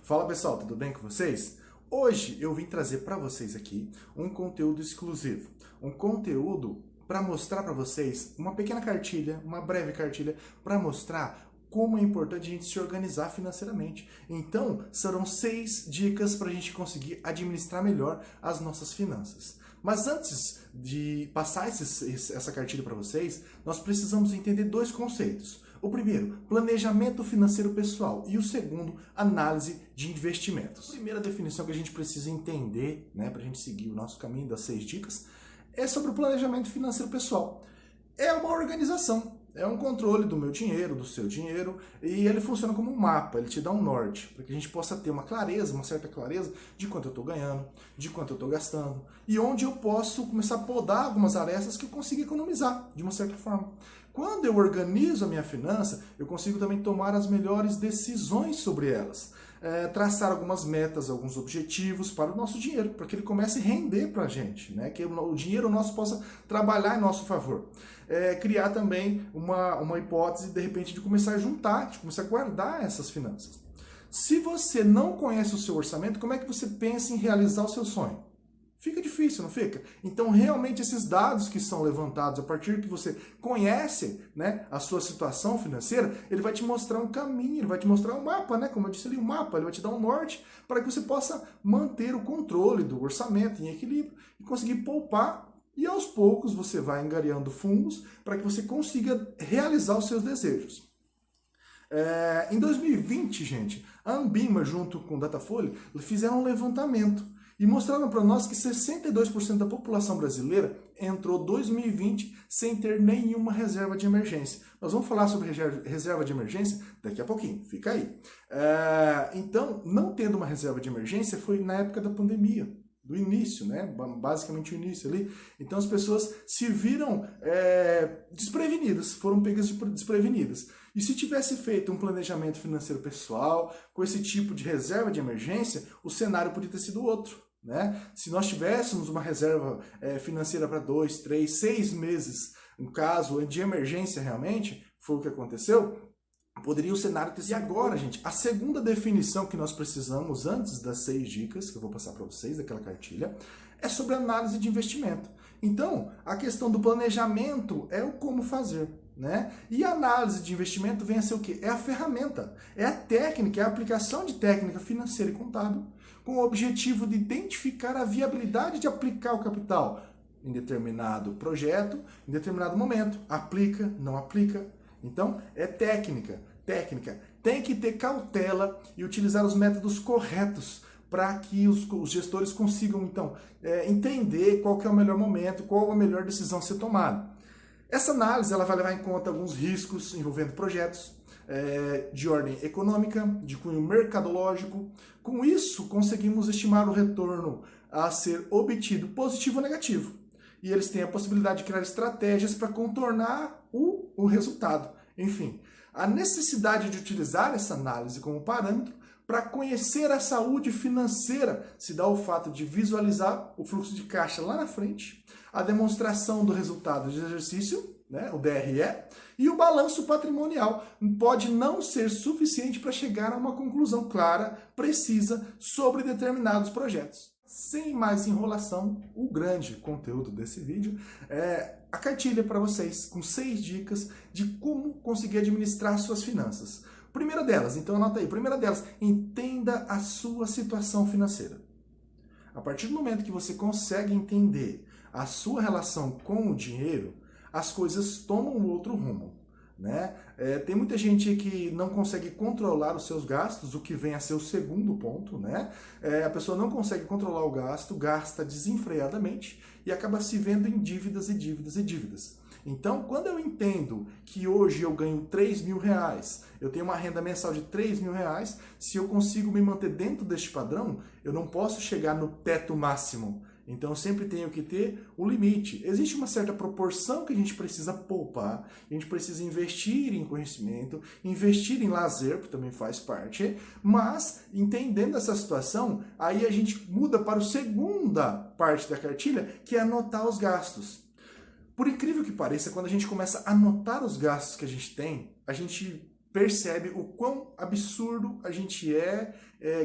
Fala pessoal, tudo bem com vocês? Hoje eu vim trazer para vocês aqui um conteúdo exclusivo, um conteúdo para mostrar para vocês uma pequena cartilha, uma breve cartilha para mostrar como é importante a gente se organizar financeiramente. Então, serão 6 dicas para a gente conseguir administrar melhor as nossas finanças. Mas antes de passar essa cartilha para vocês, nós precisamos entender 2 conceitos. O primeiro, planejamento financeiro pessoal, e o segundo, análise de investimentos. A primeira definição que a gente precisa entender, para a gente seguir o nosso caminho das 6 dicas, é sobre o planejamento financeiro pessoal. É uma organização, é um controle do meu dinheiro, do seu dinheiro, e ele funciona como um mapa, ele te dá um norte, para que a gente possa ter uma clareza, uma certa clareza de quanto eu estou ganhando, de quanto eu estou gastando, e onde eu posso começar a podar algumas arestas que eu consigo economizar, de uma certa forma. Quando eu organizo a minha finança, eu consigo também tomar as melhores decisões sobre elas. Traçar algumas metas, alguns objetivos para o nosso dinheiro, para que ele comece a render para a gente, que o dinheiro nosso possa trabalhar em nosso favor. Criar também uma hipótese, de repente, de começar a juntar, de começar a guardar essas finanças. Se você não conhece o seu orçamento, como é que você pensa em realizar o seu sonho? Fica difícil, não fica? Então, realmente, esses dados que são levantados a partir que você conhece a sua situação financeira, ele vai te mostrar um caminho, ele vai te mostrar um mapa, como eu disse ali, um mapa, ele vai te dar um norte para que você possa manter o controle do orçamento em equilíbrio e conseguir poupar, e aos poucos você vai angariando fundos para que você consiga realizar os seus desejos. Em 2020, gente, a Ambima, junto com o Datafolha, fizeram um levantamento e mostraram para nós que 62% da população brasileira entrou 2020 sem ter nenhuma reserva de emergência. Nós vamos falar sobre reserva de emergência daqui a pouquinho, fica aí. Então, não tendo uma reserva de emergência foi na época da pandemia, do início, basicamente o início ali. Então as pessoas se viram desprevenidas, foram pegas desprevenidas. E se tivesse feito um planejamento financeiro pessoal, com esse tipo de reserva de emergência, o cenário podia ter sido outro. Se nós tivéssemos uma reserva financeira para 2, 3, 6 meses, um caso de emergência realmente, foi o que aconteceu, poderia o cenário ter sido... E agora, gente, a segunda definição que nós precisamos, antes das 6 dicas, que eu vou passar para vocês, daquela cartilha, é sobre análise de investimento. Então, a questão do planejamento é o como fazer. E a análise de investimento vem a ser o quê? É a ferramenta, é a técnica, é a aplicação de técnica financeira e contábil, com o objetivo de identificar a viabilidade de aplicar o capital em determinado projeto, em determinado momento. Aplica, não aplica. Então, é técnica. Tem que ter cautela e utilizar os métodos corretos para que os gestores consigam, então, entender qual que é o melhor momento, qual a melhor decisão a ser tomada. Essa análise ela vai levar em conta alguns riscos envolvendo projetos de ordem econômica, de cunho mercadológico. Com isso, conseguimos estimar o retorno a ser obtido, positivo ou negativo. E eles têm a possibilidade de criar estratégias para contornar o resultado. Enfim, a necessidade de utilizar essa análise como parâmetro para conhecer a saúde financeira se dá o fato de visualizar o fluxo de caixa lá na frente, a demonstração do resultado de exercício, o DRE, e o balanço patrimonial pode não ser suficiente para chegar a uma conclusão clara, precisa, sobre determinados projetos. Sem mais enrolação, o grande conteúdo desse vídeo é a cartilha para vocês, com 6 dicas de como conseguir administrar suas finanças. Primeira delas, então anota aí, primeira delas, entenda a sua situação financeira. A partir do momento que você consegue entender a sua relação com o dinheiro, as coisas tomam um outro rumo. Tem muita gente que não consegue controlar os seus gastos, o que vem a ser o segundo ponto. A pessoa não consegue controlar o gasto, gasta desenfreadamente e acaba se vendo em dívidas e dívidas e dívidas. Então, quando eu entendo que hoje eu ganho 3 mil reais, eu tenho uma renda mensal de 3 mil reais, se eu consigo me manter dentro deste padrão, eu não posso chegar no teto máximo. Então, eu sempre tenho que ter um limite. Existe uma certa proporção que a gente precisa poupar, a gente precisa investir em conhecimento, investir em lazer, que também faz parte, mas, entendendo essa situação, aí a gente muda para a segunda parte da cartilha, que é anotar os gastos. Por incrível que pareça, quando a gente começa a anotar os gastos que a gente tem, a gente percebe o quão absurdo a gente é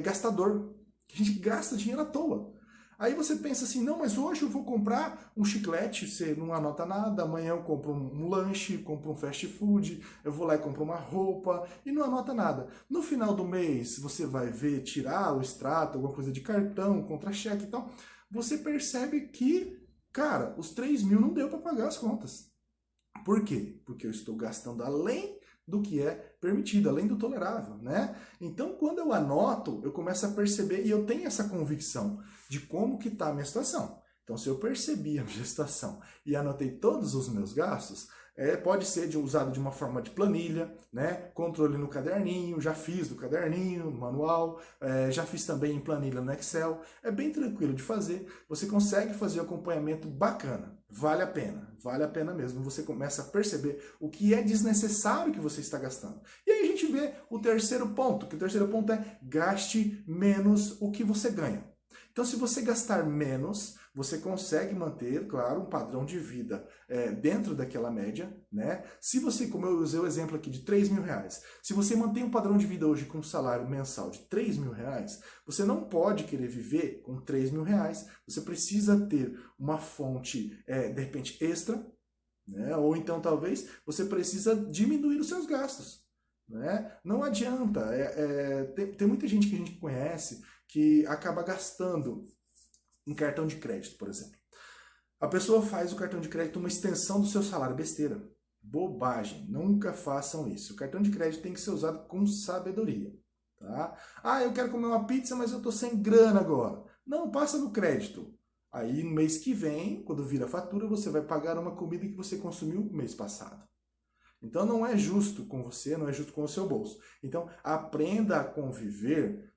gastador. A gente gasta dinheiro à toa. Aí você pensa assim, não, mas hoje eu vou comprar um chiclete, você não anota nada, amanhã eu compro um lanche, compro um fast food, eu vou lá e compro uma roupa e não anota nada. No final do mês, você vai ver, tirar o extrato, alguma coisa de cartão, contra-cheque e tal, você percebe que, cara, os 3 mil não deu para pagar as contas. Por quê? Porque eu estou gastando além do que é permitido, além do tolerável, né? Então, quando eu anoto, eu começo a perceber e eu tenho essa convicção de como que está a minha situação. Então, se eu percebi a minha situação e anotei todos os meus gastos, pode ser usado de uma forma de planilha, né? Controle no caderninho, já fiz do caderninho, manual, já fiz também em planilha no Excel. É bem tranquilo de fazer, você consegue fazer um acompanhamento bacana, vale a pena mesmo. Você começa a perceber o que é desnecessário que você está gastando. E aí a gente vê o terceiro ponto, que o terceiro ponto é gaste menos o que você ganha. Então, se você gastar menos, você consegue manter, claro, um padrão de vida dentro daquela média, né? Se você, como eu usei o exemplo aqui de 3 mil reais, se você mantém um padrão de vida hoje com um salário mensal de 3 mil reais, você não pode querer viver com 3 mil reais, você precisa ter uma fonte, de repente, extra, né? Ou então, talvez, você precisa diminuir os seus gastos. Né? Não adianta, tem muita gente que a gente conhece que acaba gastando em cartão de crédito, por exemplo. A pessoa faz o cartão de crédito uma extensão do seu salário, besteira, bobagem, nunca façam isso. O cartão de crédito tem que ser usado com sabedoria. Tá? Ah, eu quero comer uma pizza, mas eu estou sem grana agora. Não, passa no crédito. Aí no mês que vem, quando vira a fatura, você vai pagar uma comida que você consumiu no mês passado. Então não é justo com você, não é justo com o seu bolso. Então aprenda a conviver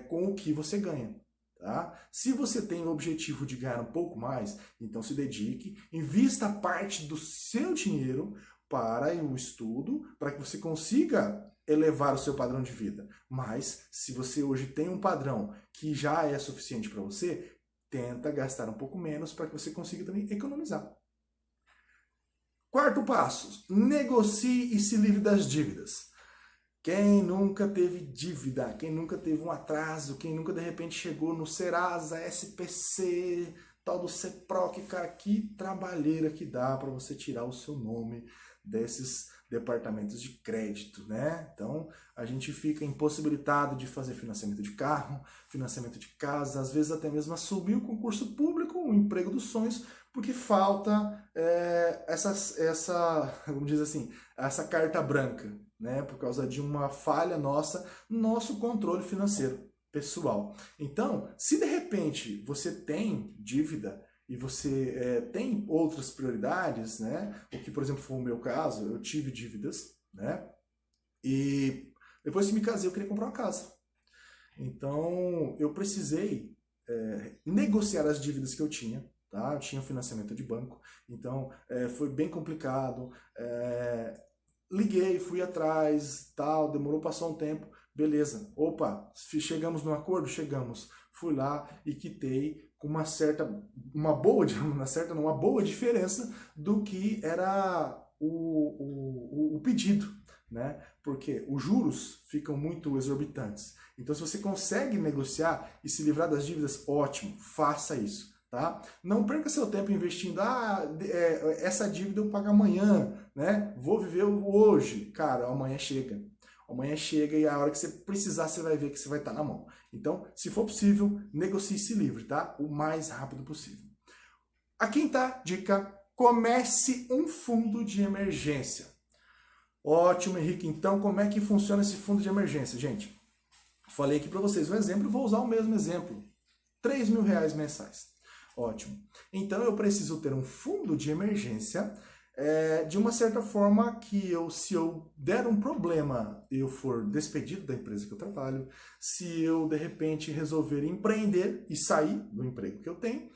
com o que você ganha. Tá? Se você tem o objetivo de ganhar um pouco mais, então se dedique, invista parte do seu dinheiro para o estudo, para que você consiga elevar o seu padrão de vida. Mas se você hoje tem um padrão que já é suficiente para você, tenta gastar um pouco menos para que você consiga também economizar. Quarto passo, negocie e se livre das dívidas. Quem nunca teve dívida, quem nunca teve um atraso, quem nunca de repente chegou no Serasa, SPC, tal do CEPROC, cara, que trabalheira que dá para você tirar o seu nome desses departamentos de crédito, né? Então, a gente fica impossibilitado de fazer financiamento de carro, financiamento de casa, às vezes até mesmo assumir o concurso público, o emprego dos sonhos, porque falta vamos dizer assim, essa carta branca, né? Por causa de uma falha nossa, no nosso controle financeiro pessoal. Então, se de repente você tem dívida e você tem outras prioridades, né? O que, por exemplo, foi o meu caso, eu tive dívidas, né? E depois que me casei, eu queria comprar uma casa. Então, eu precisei negociar as dívidas que eu tinha. Tá? Eu tinha financiamento de banco, então foi bem complicado. Liguei, fui atrás, tal, demorou, passou um tempo, beleza. Opa, chegamos num acordo? Chegamos. Fui lá e quitei com uma boa diferença do que era o pedido, né? Porque os juros ficam muito exorbitantes. Então, se você consegue negociar e se livrar das dívidas, ótimo, faça isso. Tá? Não perca seu tempo investindo, essa dívida eu pago amanhã, né? Vou viver hoje. Cara, amanhã chega. Amanhã chega e a hora que você precisar, você vai ver que você vai estar na mão. Então, se for possível, negocie esse livro, tá? O mais rápido possível. A quinta dica, comece um fundo de emergência. Ótimo, Henrique. Então, como é que funciona esse fundo de emergência, gente? Falei aqui para vocês um exemplo, vou usar o mesmo exemplo. 3 mil reais mensais. Ótimo. Então eu preciso ter um fundo de emergência de uma certa forma que se eu der um problema, eu for despedido da empresa que eu trabalho, se eu de repente resolver empreender e sair do emprego que eu tenho,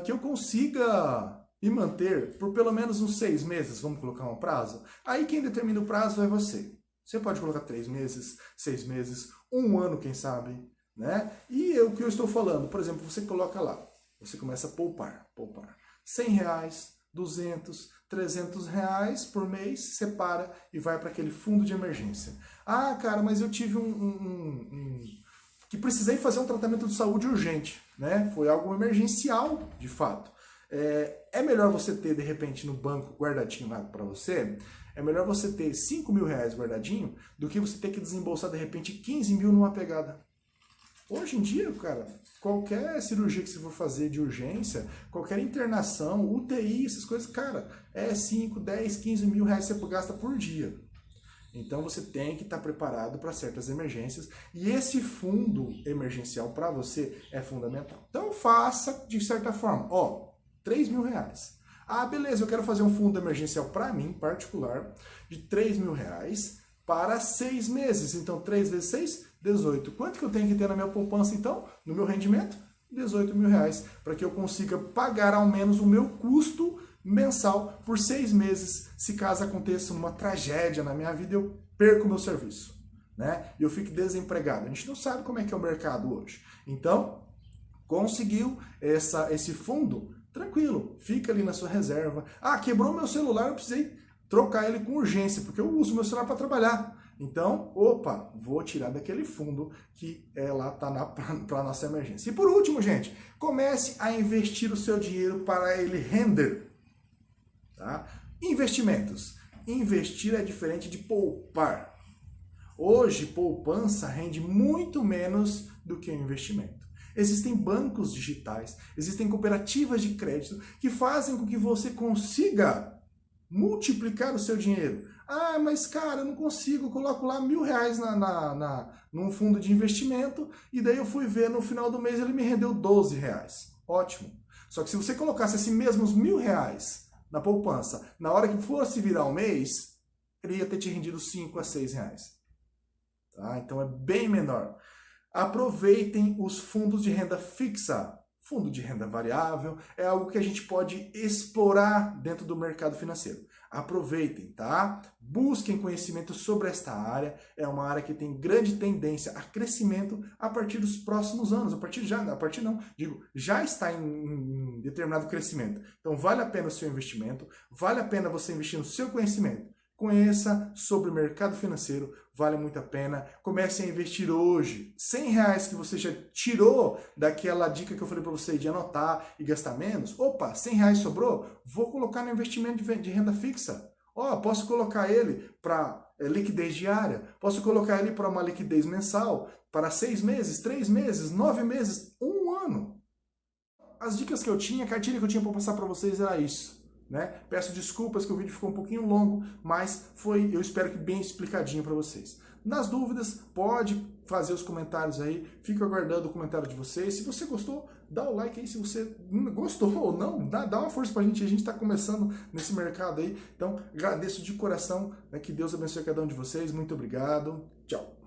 que eu consiga me manter por pelo menos uns 6 meses, vamos colocar um prazo. Aí quem determina o prazo é você. Você pode colocar 3 meses, 6 meses, 1 ano, quem sabe, né? E o que eu estou falando, por exemplo, você coloca lá, você começa a poupar. 100 reais 200, 300 reais por mês, separa e vai para aquele fundo de emergência. Ah, cara, mas eu tive que precisei fazer um tratamento de saúde urgente, né? Foi algo emergencial, de fato. É melhor você ter, de repente, no banco guardadinho lá para você, é melhor você ter 5 mil reais guardadinho do que você ter que desembolsar, de repente, 15 mil numa pegada. Hoje em dia, cara, qualquer cirurgia que você for fazer de urgência, qualquer internação, UTI, essas coisas, cara, 5, 10, 15 mil reais você gasta por dia. Então você tem que estar preparado para certas emergências e esse fundo emergencial para você é fundamental. Então faça de certa forma, 3 mil reais. Ah, beleza, eu quero fazer um fundo emergencial para mim, particular, de 3 mil reais para 6 meses. Então 3 vezes 6, 18. Quanto que eu tenho que ter na minha poupança então, no meu rendimento? 18 mil reais, para que eu consiga pagar ao menos o meu custo mensal por 6 meses, se caso aconteça uma tragédia na minha vida, eu perco o meu serviço, né? E eu fico desempregado. A gente não sabe como é que é o mercado hoje. Então, conseguiu esse fundo, tranquilo, fica ali na sua reserva. Ah, quebrou meu celular, eu precisei trocar ele com urgência, porque eu uso meu celular para trabalhar. Então, vou tirar daquele fundo que lá está para a nossa emergência. E por último, gente, comece a investir o seu dinheiro para ele render. Tá? Investimentos. Investir é diferente de poupar. Hoje, poupança rende muito menos do que o investimento. Existem bancos digitais, existem cooperativas de crédito que fazem com que você consiga multiplicar o seu dinheiro. Ah, mas cara, eu não consigo, eu coloco lá R$1.000 num fundo de investimento e daí eu fui ver no final do mês ele me rendeu R$12. Ótimo. Só que se você colocasse esses mesmos R$1.000 na poupança, na hora que fosse virar o mês, ele ia ter te rendido R$5 a R$6. Tá? Então é bem menor. Aproveitem os fundos de renda fixa. Fundo de renda variável é algo que a gente pode explorar dentro do mercado financeiro. Aproveitem, tá? Busquem conhecimento sobre esta área. É uma área que tem grande tendência a crescimento a partir dos próximos anos. Já está em determinado crescimento. Então vale a pena o seu investimento, vale a pena você investir no seu conhecimento. Conheça sobre o mercado financeiro, vale muito a pena. Comece a investir hoje. R$100 que você já tirou daquela dica que eu falei para você de anotar e gastar menos. R$100 sobrou? Vou colocar no investimento de renda fixa. Posso colocar ele para liquidez diária, posso colocar ele para uma liquidez mensal, para 6 meses, 3 meses, 9 meses, 1 ano. As dicas que eu tinha, a cartilha que eu tinha para passar para vocês era isso. Né? Peço desculpas que o vídeo ficou um pouquinho longo, mas eu espero que bem explicadinho para vocês. Nas dúvidas, pode fazer os comentários aí, fico aguardando o comentário de vocês. Se você gostou, dá o like aí, se você gostou ou não, dá uma força pra gente está começando nesse mercado aí. Então, agradeço de coração, né? Que Deus abençoe cada um de vocês, muito obrigado, tchau.